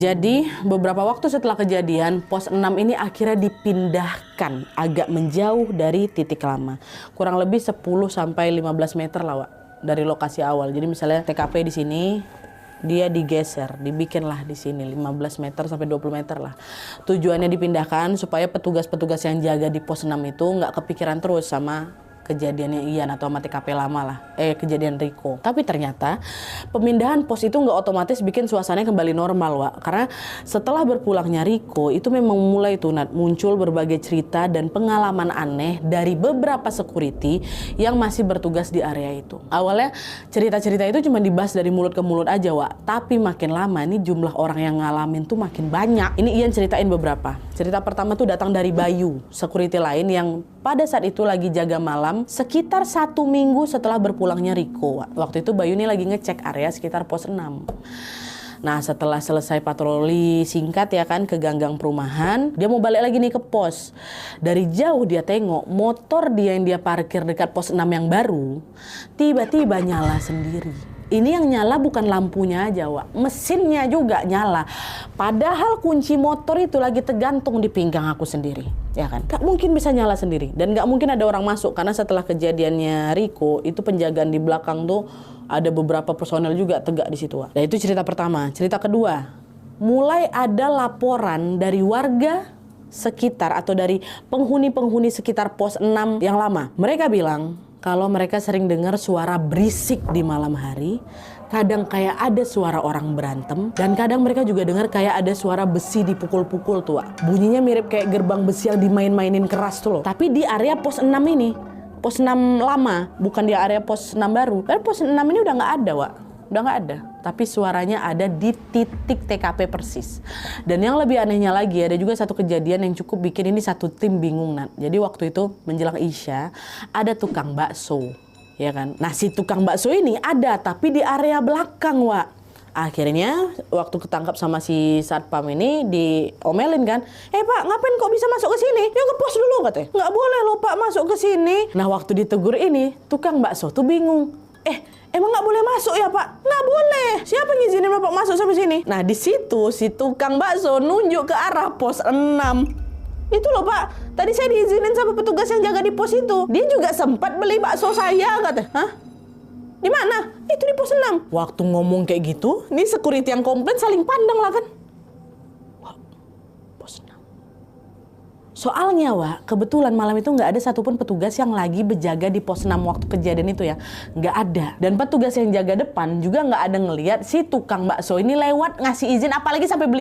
Jadi beberapa waktu setelah kejadian, pos 6 ini akhirnya dipindahkan agak menjauh dari titik lama. Kurang lebih 10-15 meter lah, Wak, dari lokasi awal. Jadi misalnya TKP di sini, dia digeser, dibikinlah di sini 15 meter sampai 20 meter lah. Tujuannya dipindahkan supaya petugas-petugas yang jaga di pos 6 itu nggak kepikiran terus sama kejadiannya Ian atau sama TKP lama lah, kejadian Riko. Tapi ternyata pemindahan pos itu nggak otomatis bikin suasananya kembali normal, Wak. Karena setelah berpulangnya Riko, itu memang mulai tuh muncul berbagai cerita dan pengalaman aneh dari beberapa security yang masih bertugas di area itu. Awalnya cerita-cerita itu cuma dibahas dari mulut ke mulut aja, Wak. Tapi makin lama ini jumlah orang yang ngalamin tuh makin banyak. Ini Ian ceritain beberapa. Cerita pertama tuh datang dari Bayu, security lain yang pada saat itu lagi jaga malam sekitar 1 minggu setelah berpulangnya Riko. Waktu itu Bayu ini lagi ngecek area sekitar pos 6. Nah, setelah selesai patroli singkat ya kan ke ganggang perumahan, dia mau balik lagi nih ke pos. Dari jauh dia tengok motor dia yang dia parkir dekat pos 6 yang baru tiba-tiba nyala sendiri. Ini yang nyala bukan lampunya aja, Wak. Mesinnya juga nyala. Padahal kunci motor itu lagi tergantung di pinggang aku sendiri. Ya kan? Gak mungkin bisa nyala sendiri. Dan gak mungkin ada orang masuk. Karena setelah kejadiannya Riko, itu penjagaan di belakang tuh ada beberapa personel juga tegak di situ, Wak. Nah, itu cerita pertama. Cerita kedua, mulai ada laporan dari warga sekitar atau dari penghuni-penghuni sekitar pos 6 yang lama. Mereka bilang kalau mereka sering dengar suara berisik di malam hari, kadang kayak ada suara orang berantem, dan kadang mereka juga dengar kayak ada suara besi dipukul-pukul tuh, Wak. Bunyinya mirip kayak gerbang besi yang dimain-mainin keras tuh loh. Tapi di area pos 6 ini, pos 6 lama, bukan di area pos 6 baru. Karena pos 6 ini udah nggak ada, Wak. Udah nggak ada. Tapi suaranya ada di titik TKP persis. Dan yang lebih anehnya lagi, ada juga satu kejadian yang cukup bikin ini satu tim bingung, Nat. Jadi waktu itu menjelang Isya, ada tukang bakso, ya kan. Nah, si tukang bakso ini ada, tapi di area belakang, Wak. Akhirnya waktu ketangkap sama si satpam ini diomelin kan, Pak, ngapain kok bisa masuk ke sini? Ya ke pos dulu, katanya. Nggak boleh loh, Pak, masuk ke sini. Nah, waktu ditegur ini, tukang bakso tuh bingung. Emang nggak boleh masuk ya, Pak? Nggak boleh. Siapa ngizinin Bapak masuk sampai sini? Nah, di situ si tukang bakso nunjuk ke arah pos 6. Itu loh, Pak. Tadi saya diizinin sama petugas yang jaga di pos itu. Dia juga sempat beli bakso saya, katanya. Hah? Di mana? Itu di pos 6. Waktu ngomong kayak gitu, nih security yang komplain saling pandang lah kan. Wah, pos 6. Soalnya, Wak, kebetulan malam itu nggak ada satupun petugas yang lagi berjaga di pos 6 waktu kejadian itu ya. Nggak ada. Dan petugas yang jaga depan juga nggak ada ngelihat si tukang bakso ini lewat ngasih izin, apalagi sampai beli